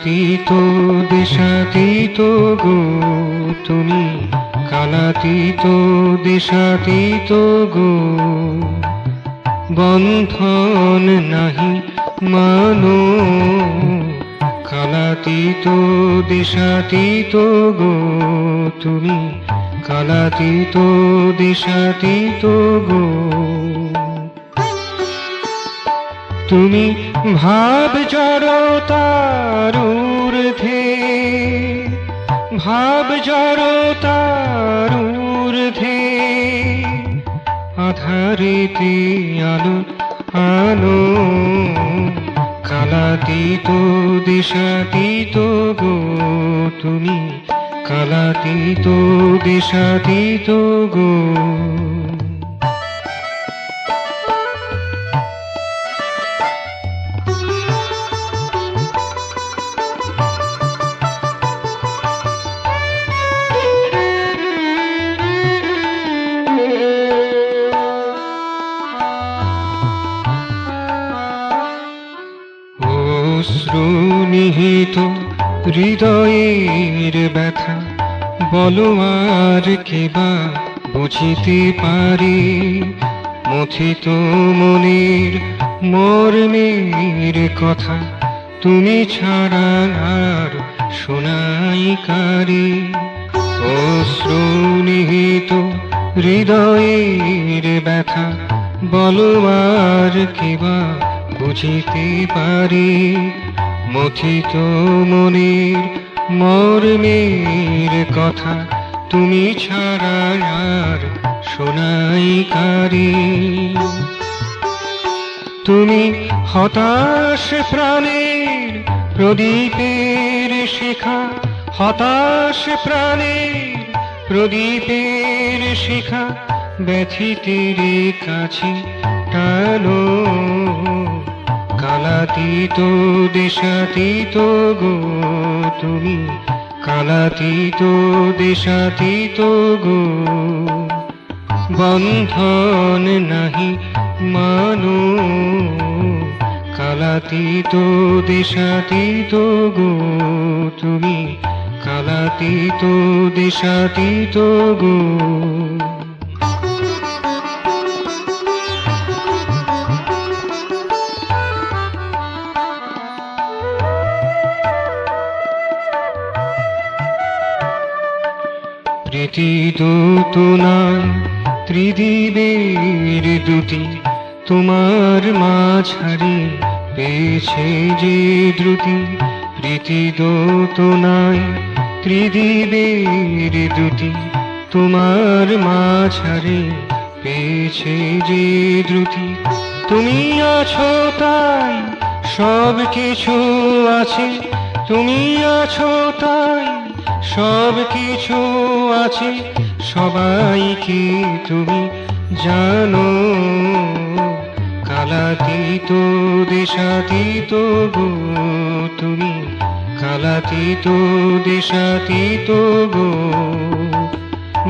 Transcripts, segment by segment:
কালাতীত দেশাতীত গো তুমি, কালাতীত দেশাতীত গো। বন্ধন নাহি মানো, কালাতীত দেশাতীত গো তুমি, কালাতীত দেশাতীত গো। তুমি ভাব জড়তার ঊর্ধ্বে, ভাব জড়তার ঊর্ধ্বে, আধারেতে আলো আলো। কালাতীত দেশাতীত গো তুমি, কালাতীত দেশাতীত গো। অশ্রু নিহিত হৃদয়ের ব্যথা, বলো আর কেবা বুঝিতে পারে। মথিত মনের মর্মের কথা, তুমি ছাড়া আর শোনাই কারে। অশ্রু নিহিত হৃদয়ের ব্যথা, বলো আর কেবা বুঝিতে পারে। মথিত মনের মর্মের কথা, তুমি ছাড়া আর শোনাই কারে। তুমি হতাশ প্রাণের প্রদীপের শিখা, হতাশ প্রাণের প্রদীপের শিখা, ব্যথিতের কাছে টানো। কালাতীত দেশাতীত গো তুমি, কালাতীত দেশাতীত গো। বন্ধন নাহি মানো, কালাতীত দেশাতীত গো তুমি, কালাতীত দেশাতীত গো। প্রীতি দূতনায় ত্রিদিবের দুটি, তোমার মাঝারে পেয়েছে যে দ্রুতি। প্রীতি দূতনায় ত্রিদিবের দুটি, তোমার মাঝারে পেয়েছে যে দ্রুতি। তুমি আছো তাই সব কিছু আছে, তুমি আছো তাই সব কিছু আছে। সবাইকে তুমি জানো, কালাতীত দেশাতীত গো তুমি, কালাতীত দেশাতীত গো।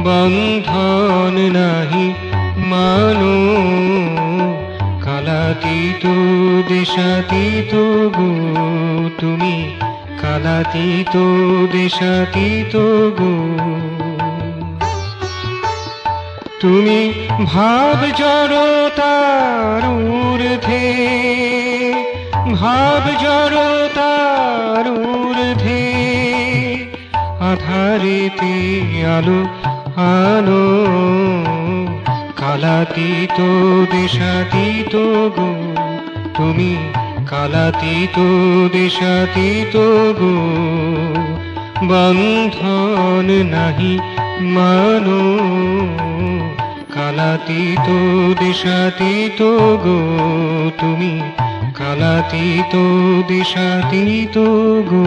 বন্ধন নাহি মানো, কালাতীত দেশাতীত গো তুমি, কালাতীত দেশাতীত গো। তুমি ভাব জড়তার ঊর্ধ্বে, ভাব জড়তার ঊর্ধ্বে, আধারেতে আলো আলো। কালাতীত দেশাতীত গো তুমি, কালাতীত দেশাতীত গো। বন্ধন নাহি মানো, কালাতীত দেশাতীত গো তুমি, কালাতীত দেশাতীত গো।